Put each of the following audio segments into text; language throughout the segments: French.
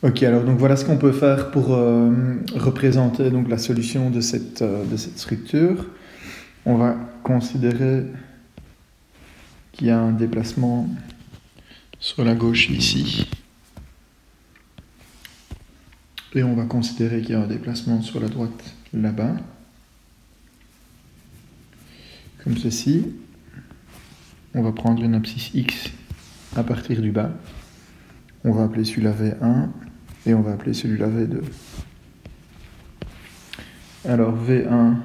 Ok, alors donc voilà ce qu'on peut faire pour représenter donc la solution de cette structure. On va considérer qu'il y a un déplacement sur la gauche ici. Et on va considérer qu'il y a un déplacement sur la droite là-bas. Comme ceci. On va prendre une abscisse X à partir du bas. On va appeler celui-là V1 et on va appeler celui-là V2. Alors V1,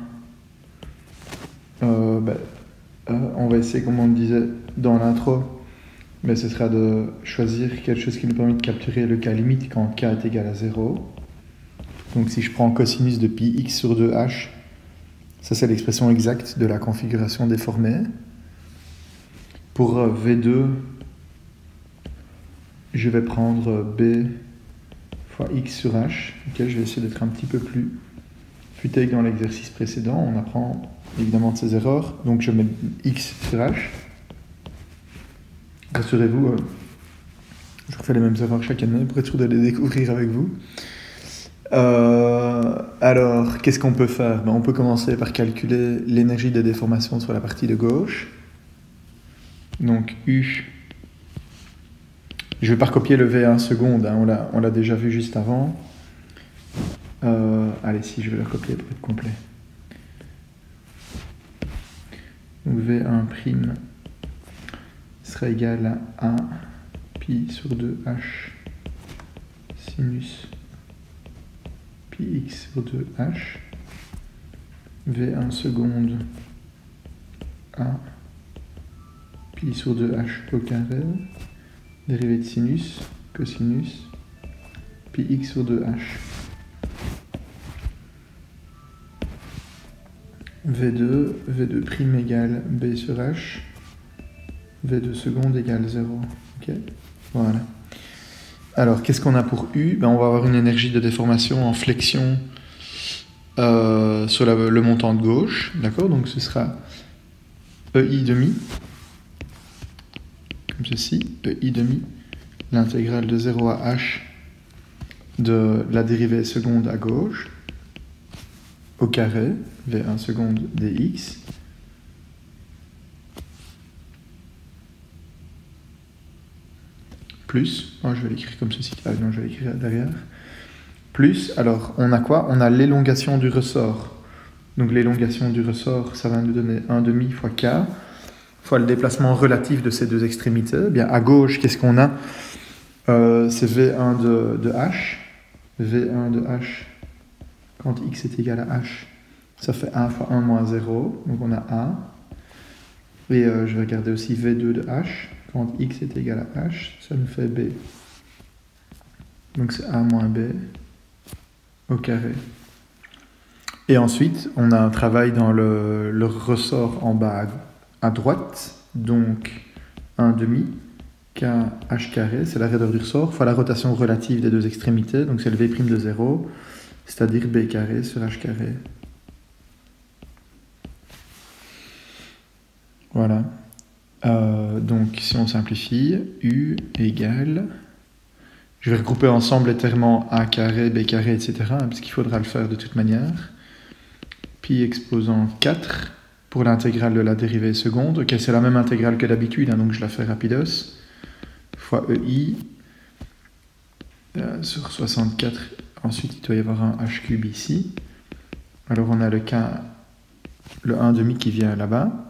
on va essayer, comme on disait dans l'intro, mais ce sera de choisir quelque chose qui nous permet de capturer le cas limite quand k est égal à 0. Donc si je prends cosinus de pi x sur 2h, ça c'est l'expression exacte de la configuration déformée. Pour V2, je vais prendre b fois x sur h. Okay, je vais essayer d'être un petit peu plus futé que dans l'exercice précédent. On apprend évidemment de ses erreurs. Donc je mets x sur h. Rassurez-vous, je refais les mêmes erreurs chaque année pour être sûr de les découvrir avec vous. Alors, qu'est-ce qu'on peut faire? On peut commencer par calculer l'énergie de déformation sur la partie de gauche. Donc U, je vais pas recopier le V1 seconde, hein, on l'a déjà vu juste avant. Allez, si je vais le recopier pour être complet. Donc V1' sera égal à 1 pi sur 2h sinus pi x sur 2h. V1 seconde à pi sur 2h au carré, dérivée de sinus, cosinus, pi x sur 2h. V2' égale b sur h, V2 seconde égale 0. Ok, voilà. Alors, qu'est-ce qu'on a pour U? On va avoir une énergie de déformation en flexion sur le montant de gauche, d'accord? Donc ce sera EI demi, comme ceci, EI demi, l'intégrale de 0 à h de la dérivée seconde à gauche, au carré, V1 seconde dx, plus, je vais l'écrire comme ceci, non, je vais l'écrire derrière, plus, alors on a quoi? On a l'élongation du ressort. Donc l'élongation du ressort, ça va nous donner 1/2 fois k, fois le déplacement relatif de ces deux extrémités. Bien, à gauche, qu'est-ce qu'on a? C'est V1 de h. V1 de h, quand x est égal à h, ça fait 1 fois 1 moins 0, donc on a a. Et je vais regarder aussi V2 de h, quand x est égal à h, ça nous fait b. Donc c'est a moins b au carré. Et ensuite, on a un travail dans le ressort en bas à droite, donc 1/2 k h carré, c'est la raideur du ressort, fois la rotation relative des deux extrémités, donc c'est le v' de 0, c'est-à-dire b carré sur h carré. Voilà. Donc si on simplifie, U égale, je vais regrouper ensemble les termes a carré, b carré, etc., parce qu'il faudra le faire de toute manière. Pi exposant 4 pour l'intégrale de la dérivée seconde. Ok, c'est la même intégrale que d'habitude, donc je la fais rapidos. Fois EI sur 64. Ensuite, il doit y avoir un h cube ici. Alors on a le 1/2 qui vient là-bas.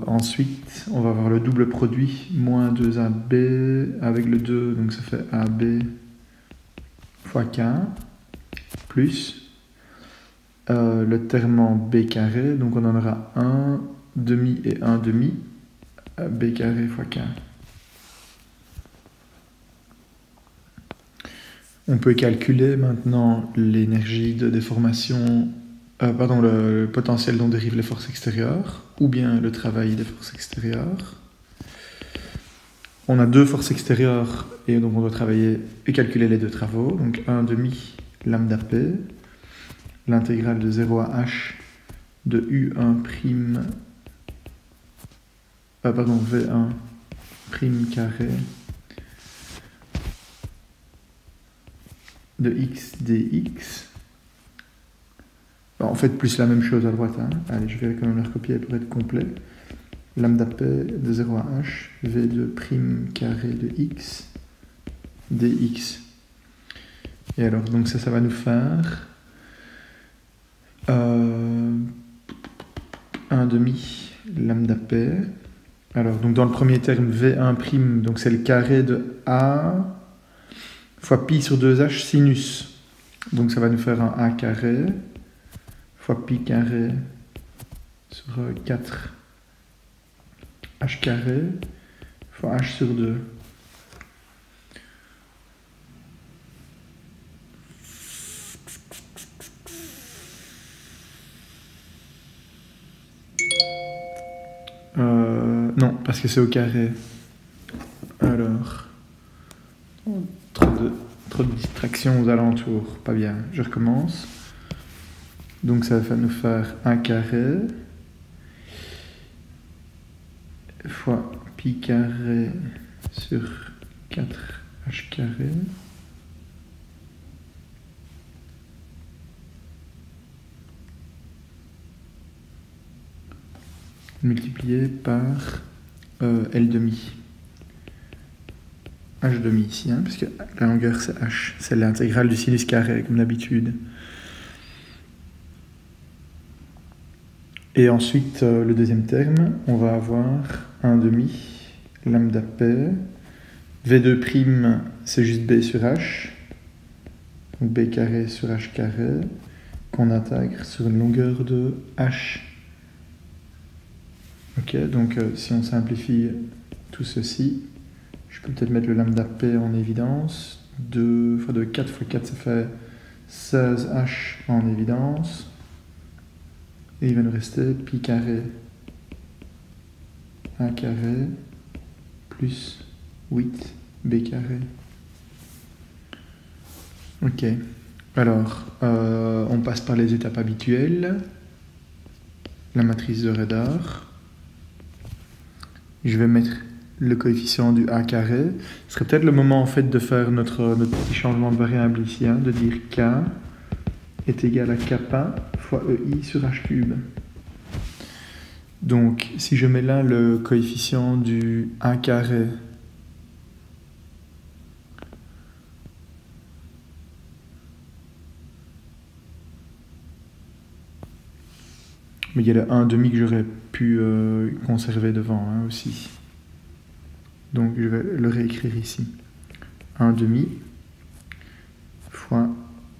Ensuite, on va avoir le double produit, moins 2AB avec le 2, donc ça fait AB fois K, plus le terme en B carré, donc on en aura 1/2 et 1/2, B carré fois K. On peut calculer maintenant l'énergie de déformation, le potentiel dont dérivent les forces extérieures, ou bien le travail des forces extérieures. On a deux forces extérieures, et donc on doit travailler et calculer les deux travaux. Donc 1/2 lambda P, l'intégrale de 0 à h de U1', V1' carré de x dx. Bon, en fait, plus la même chose à droite. Hein. Allez, je vais quand même le recopier pour être complet. Lambda p de 0 à h, v de prime carré de x dx. Et alors, donc ça va nous faire 1 demi lambda p. Alors, donc dans le premier terme, v1', donc c'est le carré de a fois pi sur 2h sinus. Donc ça va nous faire un a carré fois pi carré sur 4 h carré fois h sur 2. Non, parce que c'est au carré. Alors, trop de distractions aux alentours, pas bien. Je recommence. Donc ça va nous faire 1 carré fois pi carré sur 4h carré multiplié par L demi. H demi ici, hein, parce que la longueur c'est H, c'est l'intégrale du sinus carré comme d'habitude. Et ensuite, le deuxième terme, on va avoir 1 demi lambda p. V2', c'est juste B sur H. Donc B carré sur H carré, qu'on intègre sur une longueur de H. Ok, donc si on simplifie tout ceci, je peux peut-être mettre le lambda p en évidence. 2 fois 2, 4 fois 4, ça fait 16h en évidence. Et il va nous rester pi carré a carré plus 8 b carré. Ok, alors on passe par les étapes habituelles. La matrice de Redor. Je vais mettre le coefficient du a carré. Ce serait peut-être le moment en fait de faire notre petit changement de variable ici, hein, de dire k est égal à kappa fois ei sur h cube. Donc si je mets là le coefficient du a carré, mais il y a le 1 demi que j'aurais pu conserver devant, hein, aussi. Donc je vais le réécrire ici. 1 demi fois,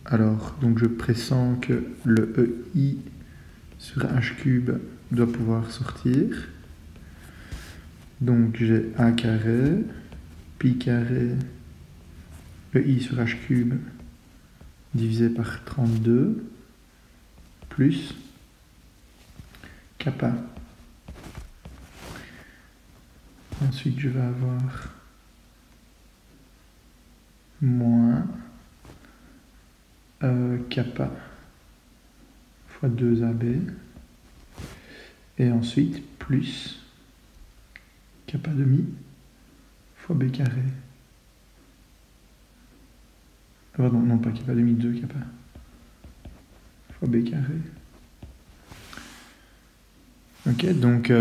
alors, donc je pressens que le ei sur h cube doit pouvoir sortir. Donc j'ai a carré, pi carré, ei sur h cube divisé par 32, plus kappa. Ensuite, je vais avoir moins kappa fois 2ab. Et ensuite, plus kappa demi fois b carré. Pardon, non pas kappa demi, 2 kappa fois b carré. Ok, donc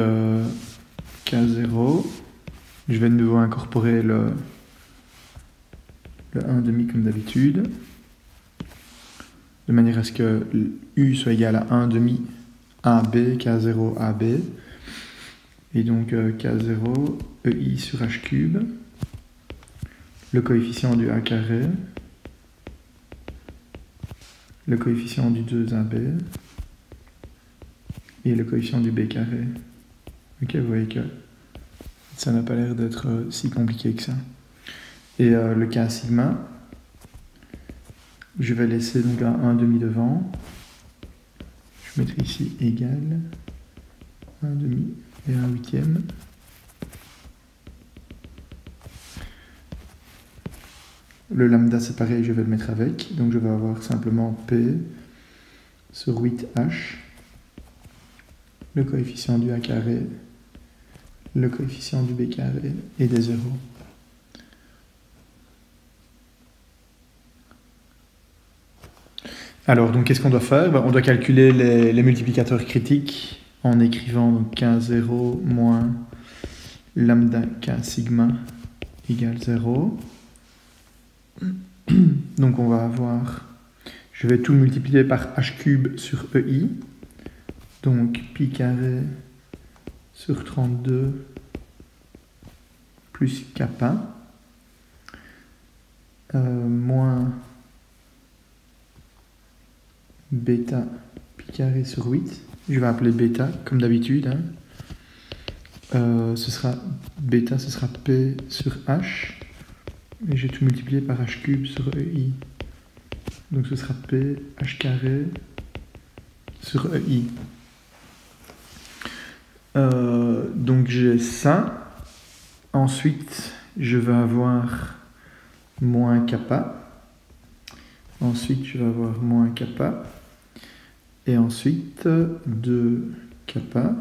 K0. Je vais de nouveau incorporer le 1 demi comme d'habitude, de manière à ce que U soit égal à 1 demi AB, K0 AB. Et donc K0, EI sur H cube, le coefficient du A carré, le coefficient du 2AB et le coefficient du B carré. Ok, vous voyez que ça n'a pas l'air d'être si compliqué que ça. Et le K sigma, je vais laisser donc un 1 demi devant. Je mettrai ici égal 1 demi et 1 huitième. Le lambda c'est pareil, je vais le mettre avec. Donc je vais avoir simplement P sur 8H, le coefficient du A carré, le coefficient du B carré et des zéros. Alors, donc, qu'est-ce qu'on doit faire? On doit calculer les multiplicateurs critiques en écrivant donc, K0 moins lambda K sigma égale 0. Donc, on va avoir... Je vais tout multiplier par h cube sur EI. Donc, pi carré sur 32 plus kappa moins bêta pi carré sur 8. Je vais appeler bêta comme d'habitude. Hein. Ce sera bêta, ce sera p sur h. Et j'ai tout multiplié par h cube sur EI. Donc ce sera p h carré sur EI. Donc j'ai ça. Ensuite, je vais avoir moins kappa. Ensuite, je vais avoir moins kappa. Et ensuite, 2 kappa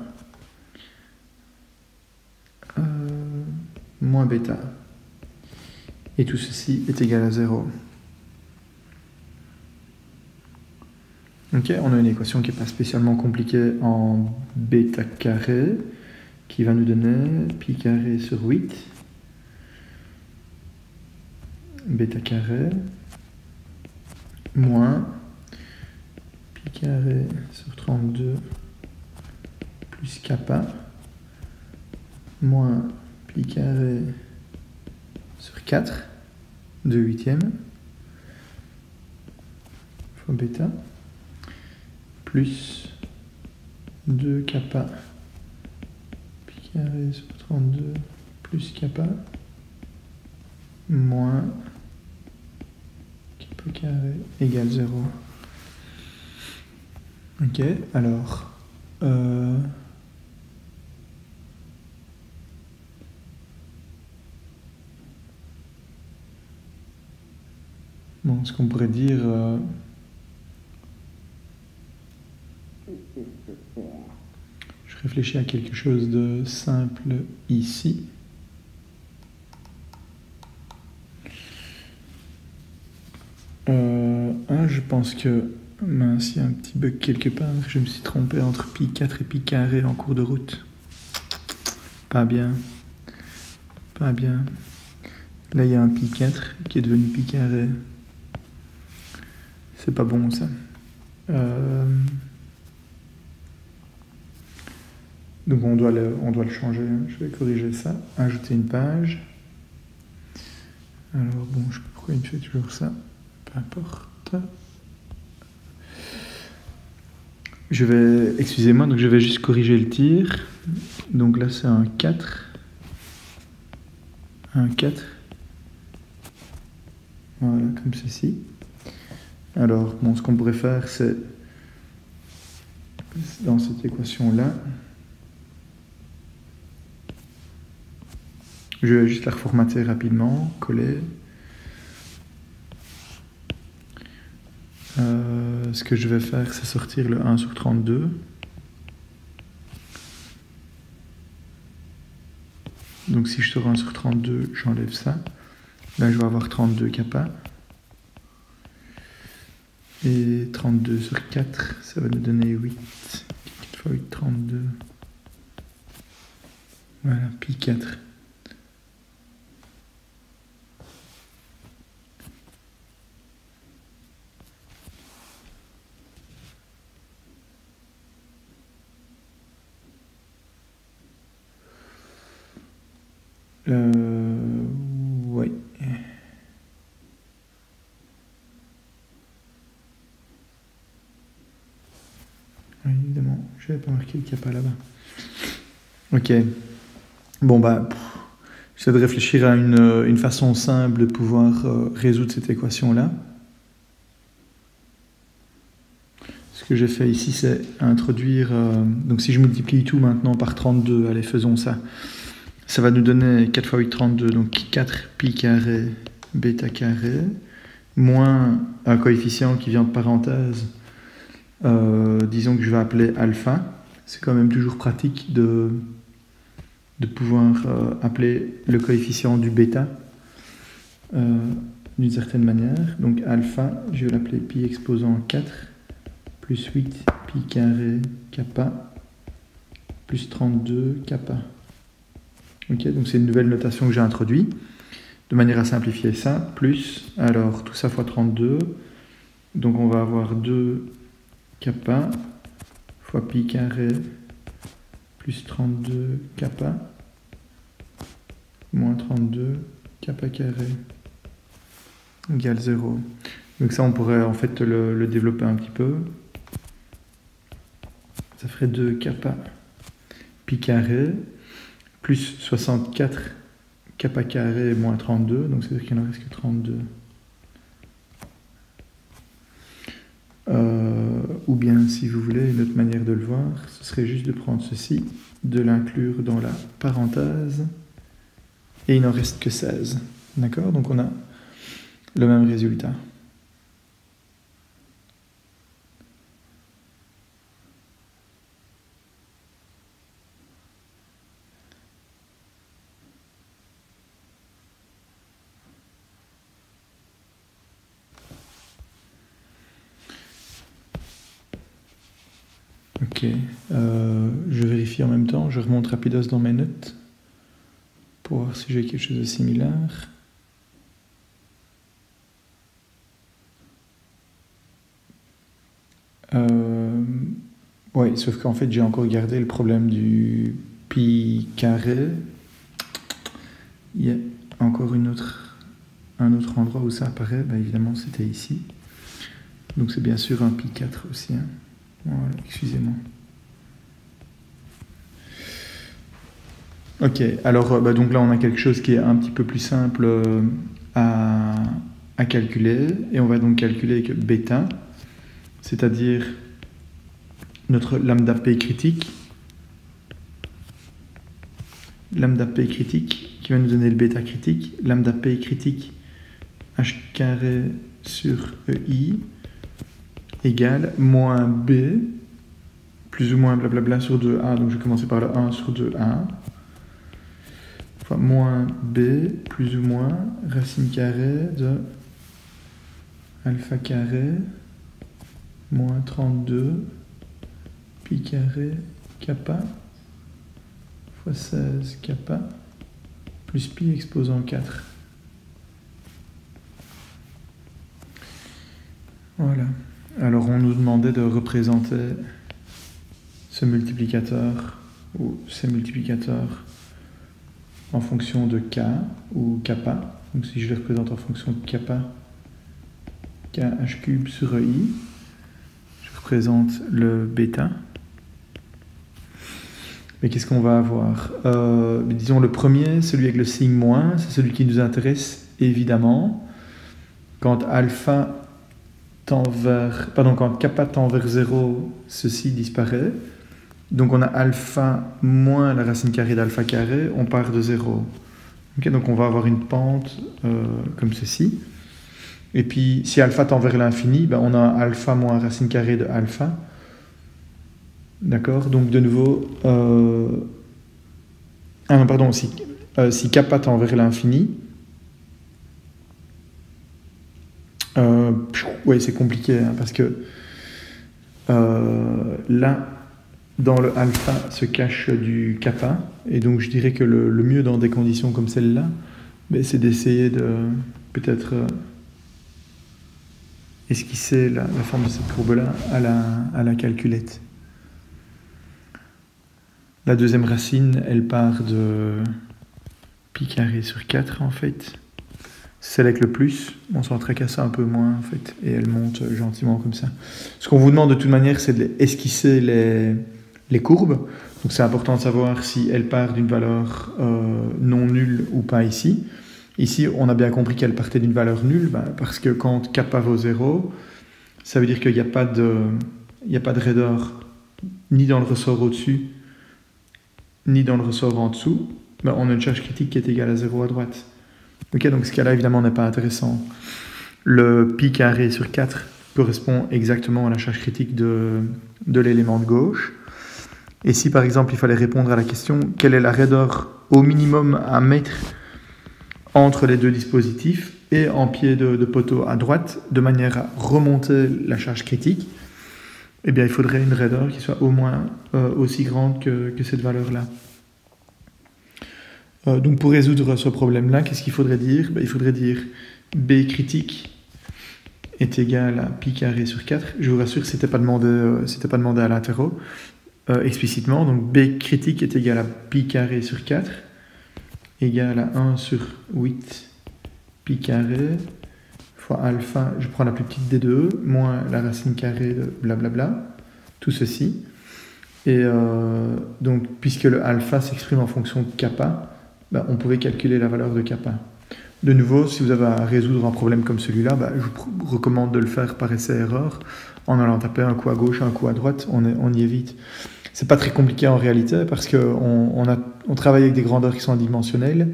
moins bêta. Et tout ceci est égal à 0. Ok, on a une équation qui n'est pas spécialement compliquée en bêta carré, qui va nous donner pi carré sur 8, bêta carré, moins pi carré sur 32 plus kappa, moins pi carré sur 4, 2 huitièmes, fois bêta, plus 2 kappa pi carré sur 32 plus kappa moins kappa carré égale 0. Ok, alors bon, ce qu'on pourrait dire je réfléchis à quelque chose de simple ici. Je pense que mince, il y a un petit bug quelque part. Je me suis trompé entre pi 4 et pi carré en cours de route. Pas bien. Pas bien. Là, il y a un pi 4 qui est devenu pi carré. C'est pas bon, ça. Donc on doit le changer. Je vais corriger ça. Ajouter une page. Alors bon, je sais pas pourquoi il me fait toujours ça. Peu importe. Je vais, excusez-moi, donc je vais juste corriger le tir. Donc là c'est un 4. Un 4. Voilà, comme ceci. Alors, bon, ce qu'on pourrait faire, c'est dans cette équation-là. Je vais juste la reformater rapidement, coller. Ce que je vais faire, c'est sortir le 1 sur 32. Donc si je sors 1 sur 32, j'enlève ça. Là, je vais avoir 32 kappa. Et 32 sur 4, ça va nous donner 8. 4 fois 8, 32. Voilà, pi 4. Ouais. Évidemment, je n'avais pas marqué qu'il n'y a pas là-bas. Ok. Bon, bah, j'essaie de réfléchir à une façon simple de pouvoir résoudre cette équation-là. Ce que j'ai fait ici, c'est introduire... donc si je multiplie tout maintenant par 32, allez, faisons ça. Ça va nous donner 4 fois 8, 32, donc 4 pi carré bêta carré, moins un coefficient qui vient de parenthèse, disons que je vais appeler alpha. C'est quand même toujours pratique de pouvoir appeler le coefficient du bêta. d'une certaine manière. Donc alpha, je vais l'appeler pi exposant 4 plus 8 pi carré kappa plus 32 kappa. Ok, donc c'est une nouvelle notation que j'ai introduite de manière à simplifier ça. Plus, alors tout ça fois 32. Donc on va avoir 2 kappa fois pi carré plus 32 kappa moins 32 kappa carré égale 0. Donc ça on pourrait en fait le développer un petit peu. Ça ferait 2 kappa pi carré plus 64 kappa carré moins 32, donc c'est-à-dire qu'il n'en reste que 32. Ou bien, si vous voulez, une autre manière de le voir, ce serait juste de prendre ceci, de l'inclure dans la parenthèse, et il n'en reste que 16. D'accord? Donc on a le même résultat. Ok, je vérifie en même temps, je remonte rapidos dans mes notes pour voir si j'ai quelque chose de similaire. Oui, sauf qu'en fait j'ai encore gardé le problème du pi carré. Il y a encore un autre endroit où ça apparaît, bah, évidemment c'était ici. Donc c'est bien sûr un pi 4 aussi. Hein. Voilà, excusez-moi. Ok, alors bah, donc là on a quelque chose qui est un petit peu plus simple à calculer, et on va donc calculer que bêta, c'est-à-dire notre lambda p critique qui va nous donner le bêta critique, lambda p critique h carré sur ei égale moins b plus ou moins blablabla sur 2a, donc je vais commencer par le 1 sur 2a, fois moins b plus ou moins racine carrée de alpha carré moins 32 pi carré kappa fois 16 kappa plus pi exposant 4. Voilà. Alors on nous demandait de représenter ce multiplicateur ou ces multiplicateurs en fonction de k ou kappa. Donc si je les représente en fonction de kappa, kh cube sur ei, je représente le bêta. Mais qu'est-ce qu'on va avoir? Disons le premier, celui avec le signe moins, c'est celui qui nous intéresse évidemment. Quand quand kappa tend vers 0, ceci disparaît. Donc on a alpha moins la racine carrée d'alpha carré, on part de 0. Okay, donc on va avoir une pente comme ceci. Et puis si alpha tend vers l'infini, ben, on a alpha moins racine carrée de alpha. D'accord? Donc de nouveau... si kappa tend vers l'infini... oui, c'est compliqué, hein, parce que là, dans le alpha se cache du kappa, et donc je dirais que le mieux dans des conditions comme celle-là, c'est d'essayer de peut-être esquisser la forme de cette courbe-là à la calculette. La deuxième racine, elle part de pi carré sur 4 en fait. Celle avec le plus, on s'en tracasse un peu moins en fait, et elle monte gentiment comme ça. Ce qu'on vous demande de toute manière, c'est d'esquisser les courbes. Donc c'est important de savoir si elle part d'une valeur non nulle ou pas ici. Ici, on a bien compris qu'elle partait d'une valeur nulle, parce que quand kappa vaut 0, ça veut dire qu'il n'y a pas de raideur ni dans le ressort au-dessus, ni dans le ressort en dessous. On a une charge critique qui est égale à 0 à droite. Ok, donc ce cas-là, évidemment, n'est pas intéressant. Le pi carré sur 4 correspond exactement à la charge critique de l'élément de gauche. Et si, par exemple, il fallait répondre à la question « Quelle est la raideur au minimum à mettre entre les deux dispositifs ?» et en pied de poteau à droite, de manière à remonter la charge critique, eh bien, il faudrait une raideur qui soit au moins aussi grande que cette valeur-là. Donc pour résoudre ce problème-là, qu'est-ce qu'il faudrait dire? Il faudrait dire B critique est égal à pi carré sur 4. Je vous rassure, c'était pas demandé à l'interro explicitement. Donc B critique est égal à pi carré sur 4 égal à 1 sur 8 pi carré fois alpha, je prends la plus petite des deux, moins la racine carrée de blablabla, tout ceci. Et donc, puisque le alpha s'exprime en fonction de kappa, on pouvait calculer la valeur de kappa. De nouveau, si vous avez à résoudre un problème comme celui-là, je vous recommande de le faire par essai-erreur, en allant taper un coup à gauche, un coup à droite, on y est vite. C'est pas très compliqué en réalité, parce qu'on travaille avec des grandeurs qui sont adimensionnelles,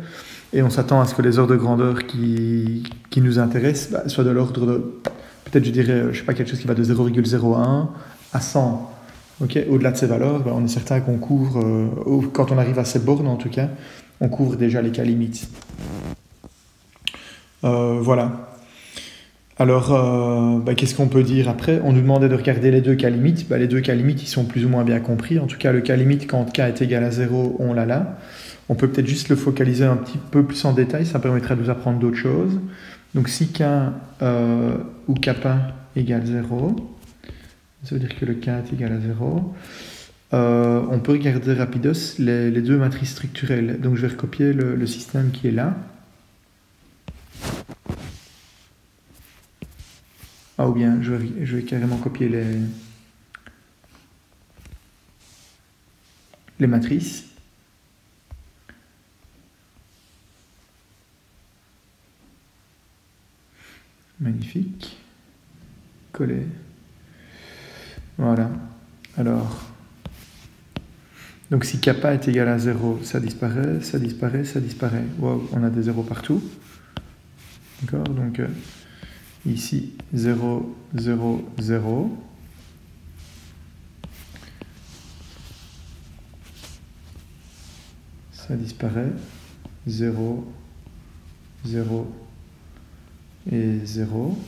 et on s'attend à ce que les ordres de grandeur qui nous intéressent soient de l'ordre de, peut-être je dirais, je sais pas, quelque chose qui va de 0,01 à 100. Okay, au-delà de ces valeurs, on est certain qu'on couvre, quand on arrive à ces bornes en tout cas, on couvre déjà les cas limites. Voilà. Alors, qu'est-ce qu'on peut dire après? On nous demandait de regarder les deux cas limites. Les deux cas limites, ils sont plus ou moins bien compris. En tout cas, le cas limite, quand k est égal à 0, on l'a là. On peut peut-être juste le focaliser un petit peu plus en détail, ça permettrait de vous apprendre d'autres choses. Donc si k ou kappa égale 0, ça veut dire que le k est égal à 0, on peut regarder rapidos les deux matrices structurelles. Donc je vais recopier le système qui est là. Ou bien je vais carrément copier les matrices. Magnifique. Coller. Voilà. Alors, donc si kappa est égal à 0, ça disparaît, ça disparaît, ça disparaît. Wow, on a des zéros partout. D'accord? Donc ici, 0, 0, 0. Ça disparaît. 0, 0 et 0.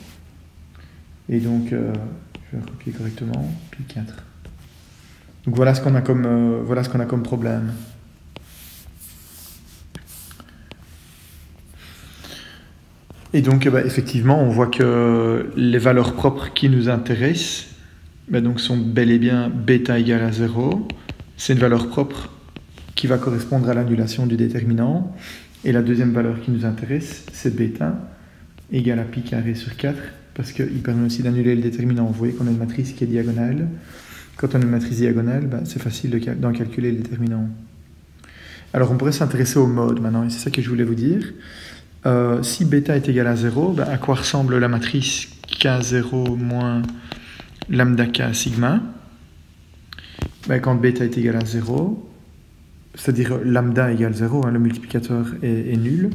Et donc, je vais recopier correctement, puis 4. Donc voilà ce qu'on a comme problème. Et donc, effectivement, on voit que les valeurs propres qui nous intéressent donc sont bel et bien bêta égale à 0. C'est une valeur propre qui va correspondre à l'annulation du déterminant. Et la deuxième valeur qui nous intéresse, c'est bêta égale à pi carré sur 4, parce qu'il permet aussi d'annuler le déterminant. Vous voyez qu'on a une matrice qui est diagonale. Quand on a une matrice diagonale, c'est facile d'en calculer le déterminant. Alors on pourrait s'intéresser au mode maintenant, et c'est ça que je voulais vous dire. Si bêta est égal à 0, à quoi ressemble la matrice K0 moins lambda K sigma? Quand bêta est égal à 0, c'est-à-dire lambda égale 0, le multiplicateur est nul,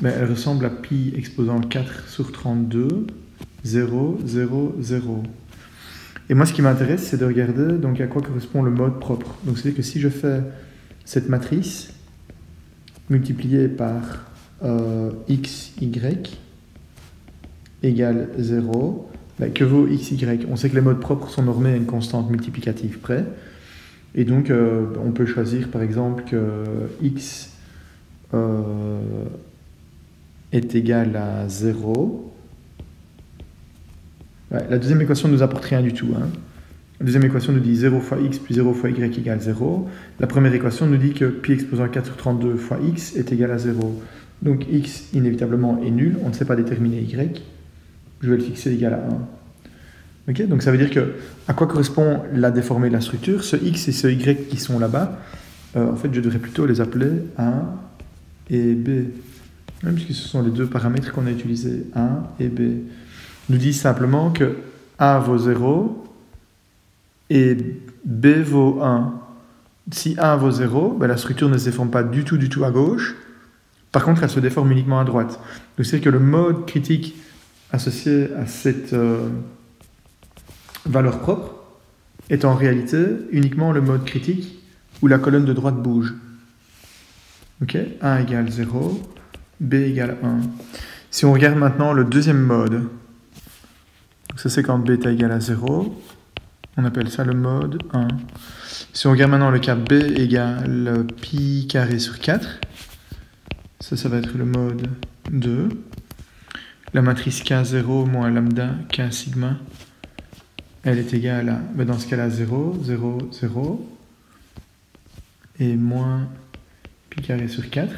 elle ressemble à pi exposant 4 sur 32, 0, 0, 0. Et moi, ce qui m'intéresse, c'est de regarder donc, à quoi correspond le mode propre. Donc, c'est-à-dire que si je fais cette matrice multipliée par x, y égale 0, que vaut x, y? On sait que les modes propres sont normés à une constante multiplicative près. Et donc, on peut choisir, par exemple, que x est égal à 0. La deuxième équation ne nous apporte rien du tout. La deuxième équation nous dit 0 fois x plus 0 fois y égale 0. La première équation nous dit que pi exposant 4 sur 32 fois x est égal à 0. Donc x, inévitablement, est nul. On ne sait pas déterminer y. Je vais le fixer égal à 1. Okay, donc ça veut dire que à quoi correspond la déformée de la structure? Ce x et ce y qui sont là-bas, en fait, je devrais plutôt les appeler A et B. Puisque ce sont les deux paramètres qu'on a utilisés, A et B. Nous dit simplement que A vaut 0 et B vaut 1. Si A vaut 0, la structure ne se déforme pas du tout à gauche. Par contre, elle se déforme uniquement à droite. Donc c'est que le mode critique associé à cette valeur propre est en réalité uniquement le mode critique où la colonne de droite bouge. Ok, A égale 0, B égale 1. Si on regarde maintenant le deuxième mode, donc ça c'est quand bêta égale à 0, on appelle ça le mode 1. Si on regarde maintenant le cas b égale pi carré sur 4, ça va être le mode 2. La matrice K0 moins lambda K sigma, elle est égale à, dans ce cas-là, 0, 0, 0, et moins pi carré sur 4.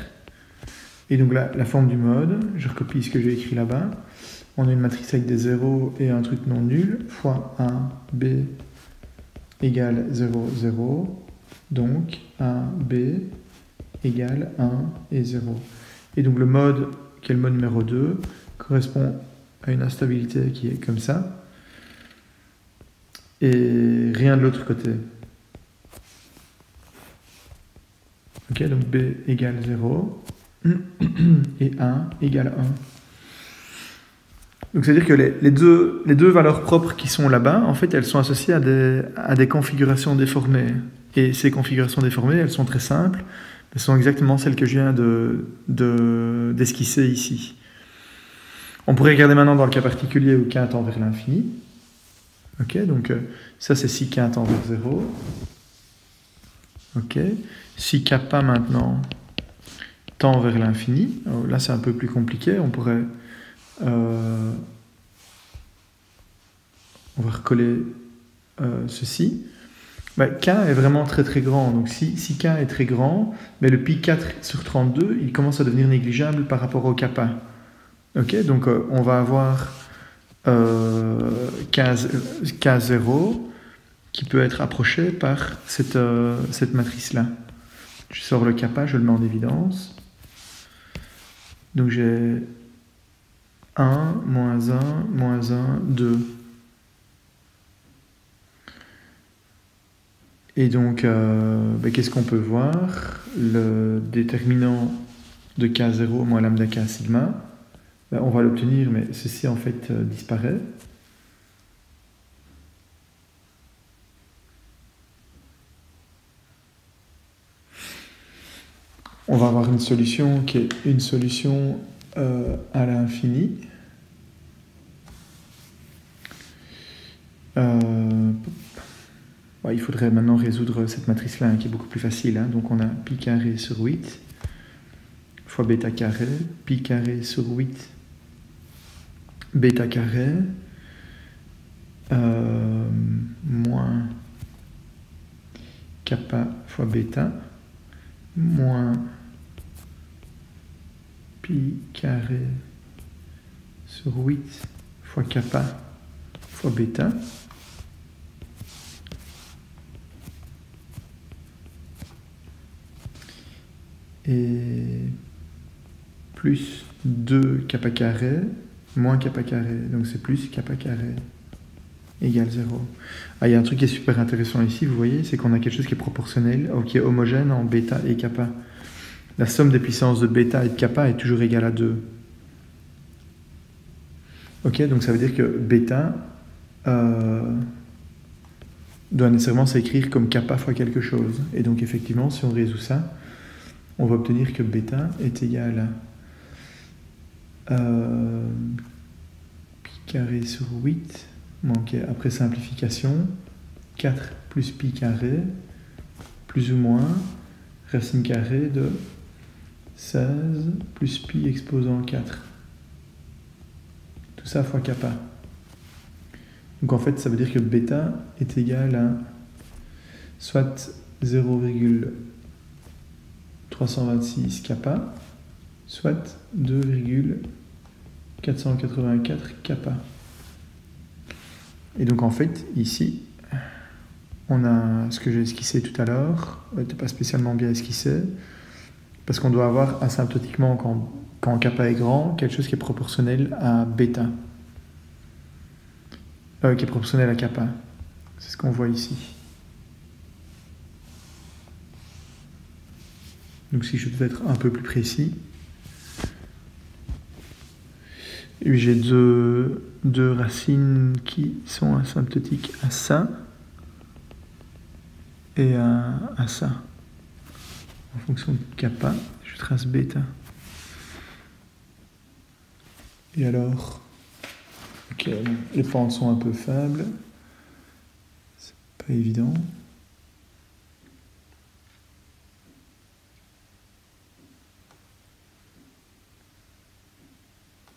Et donc là, la forme du mode, je recopie ce que j'ai écrit là-bas. On a une matrice avec des 0 et un truc non nul, fois 1, b égale 0, 0. Donc 1, b égale 1 et 0. Et donc le mode, qui est le mode numéro 2, correspond à une instabilité qui est comme ça. Et rien de l'autre côté. Ok, donc b égale 0. Et 1 égale 1. Donc c'est-à-dire que les deux valeurs propres qui sont là-bas, en fait, elles sont associées à des configurations déformées. Et ces configurations déformées, elles sont très simples. Elles sont exactement celles que je viens d'esquisser ici. On pourrait regarder maintenant dans le cas particulier où k tend vers l'infini. Ok, donc ça c'est si k tend vers 0. Ok, si kappa maintenant tend vers l'infini, là c'est un peu plus compliqué, on va recoller ceci. K est vraiment très très grand, donc si K est très grand, mais le pi 4 sur 32, il commence à devenir négligeable par rapport au kappa. Ok, donc on va avoir K0 qui peut être approché par cette matrice-là. Je sors le kappa, je le mets en évidence. Donc j'ai 1, moins 1, moins 1, 2. Et donc, qu'est-ce qu'on peut voir? Le déterminant de K0 moins lambda K sigma, on va l'obtenir, mais ceci en fait disparaît. On va avoir une solution qui est une solution à l'infini. Il faudrait maintenant résoudre cette matrice-là, qui est beaucoup plus facile. Hein. Donc on a pi carré sur 8 fois bêta carré, pi carré sur 8 bêta carré, moins kappa fois bêta, moins pi carré sur 8 fois kappa fois bêta, et plus 2 kappa carré moins kappa carré, donc c'est plus kappa carré égale 0. Il y a un truc qui est super intéressant ici, vous voyez, c'est qu'on a quelque chose qui est proportionnel, qui est homogène en bêta et kappa. La somme des puissances de bêta et de kappa est toujours égale à 2. Ok, donc ça veut dire que bêta doit nécessairement s'écrire comme kappa fois quelque chose. Et donc effectivement, si on résout ça, on va obtenir que bêta est égal à pi carré sur 8, après simplification, 4 plus pi carré, plus ou moins, racine carrée de 16 plus pi exposant 4. Tout ça fois kappa. Donc en fait, ça veut dire que bêta est égal à soit 0,326 kappa, soit 2,484 kappa. Et donc en fait, ici, on a ce que j'ai esquissé tout à l'heure, n'était pas spécialement bien esquissé, parce qu'on doit avoir asymptotiquement, quand kappa est grand, quelque chose qui est proportionnel à bêta. Qui est proportionnel à kappa. C'est ce qu'on voit ici. Donc si je devais être un peu plus précis, j'ai deux racines qui sont asymptotiques à ça et à ça. En fonction de kappa, je trace bêta. Et alors, ok, les pentes sont un peu faibles. C'est pas évident.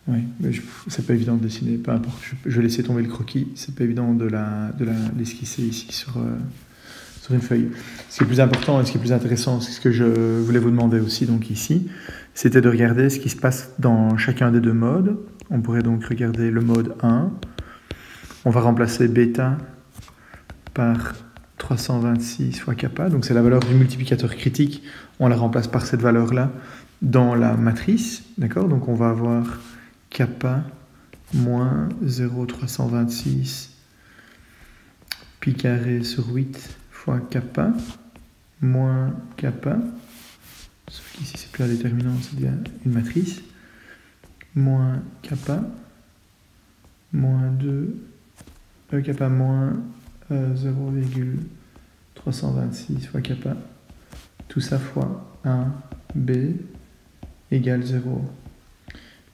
Oui, mais c'est pas évident de dessiner, peu importe. Je vais laisser tomber le croquis. C'est pas évident de l'esquisser ici sur une feuille. Ce qui est plus important et ce qui est plus intéressant, c'est ce que je voulais vous demander aussi donc ici, c'était de regarder ce qui se passe dans chacun des deux modes. On pourrait donc regarder le mode 1. On va remplacer bêta par 326 fois kappa. Donc c'est la valeur du multiplicateur critique. On la remplace par cette valeur-là dans la matrice. D'accord? Donc on va avoir kappa moins 0,326 pi carré sur 8 fois kappa moins kappa, sauf qu'ici c'est plus un déterminant, c'est bien une matrice, moins kappa moins 2 kappa moins 0,326 fois kappa, tout ça fois 1b égale 0.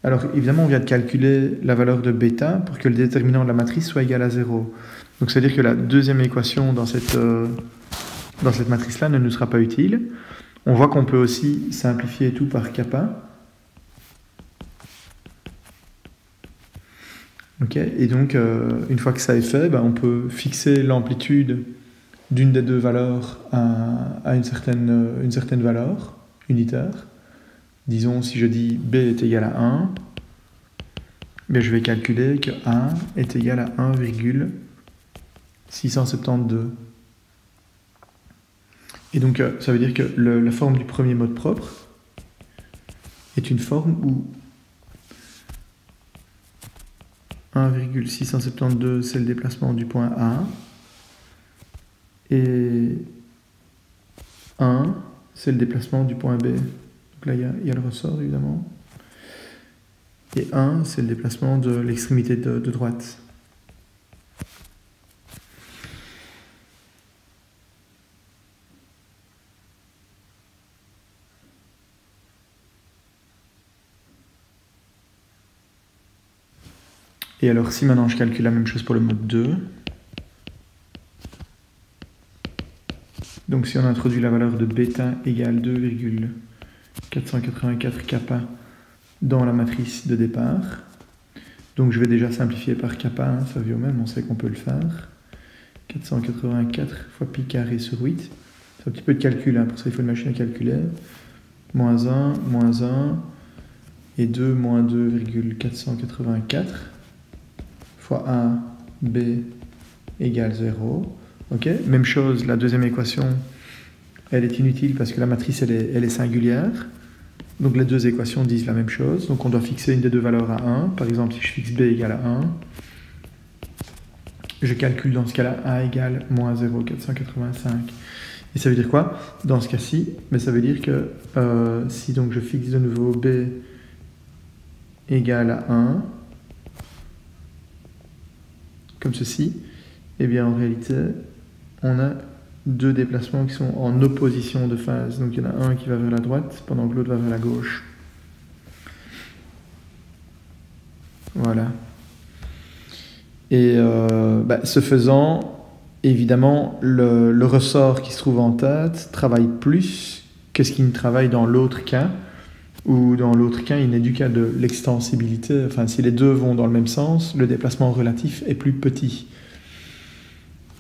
Alors évidemment on vient de calculer la valeur de bêta pour que le déterminant de la matrice soit égal à 0. Donc c'est à dire que la deuxième équation dans cette matrice-là ne nous sera pas utile. On voit qu'on peut aussi simplifier tout par kappa. Okay. Et donc une fois que ça est fait, on peut fixer l'amplitude d'une des deux valeurs à une certaine valeur unitaire. Disons, si je dis b est égal à 1, je vais calculer que a est égal à 1,672. Et donc, ça veut dire que la forme du premier mode propre est une forme où 1,672 c'est le déplacement du point A et 1 c'est le déplacement du point B. Donc là, il y a le ressort, évidemment. Et 1, c'est le déplacement de l'extrémité de droite. Et alors, si maintenant je calcule la même chose pour le mode 2, donc si on introduit la valeur de bêta égale 2,484 kappa dans la matrice de départ, donc je vais déjà simplifier par kappa, ça revient au même, on sait qu'on peut le faire. 484 fois pi carré sur 8, c'est un petit peu de calcul, pour ça il faut une machine à calculer. Moins 1, et 2, moins 2,484 fois A, B égale 0. Ok, même chose, la deuxième équation, elle est inutile parce que la matrice, elle est singulière. Donc les deux équations disent la même chose. Donc on doit fixer une des deux valeurs à 1. Par exemple, si je fixe B égale à 1, je calcule dans ce cas-là A égale moins 0,485. Et ça veut dire quoi dans ce cas-ci? Ça veut dire que si donc je fixe de nouveau B égale à 1, comme ceci, et bien en réalité, on a deux déplacements qui sont en opposition de phase. Donc il y en a un qui va vers la droite, pendant que l'autre va vers la gauche. Voilà. Et ce faisant, évidemment, le ressort qui se trouve en tête travaille plus que ce qui ne travaille dans l'autre cas, où dans l'autre cas, il n'est du cas de l'extensibilité. Enfin, si les deux vont dans le même sens, le déplacement relatif est plus petit.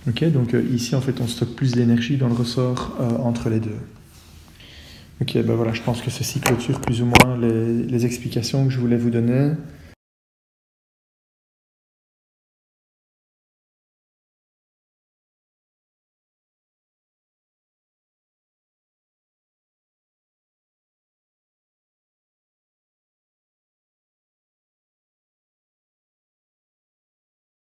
Ok, donc ici, en fait, on stocke plus d'énergie dans le ressort entre les deux. Ok, voilà, je pense que ceci clôture plus ou moins les explications que je voulais vous donner.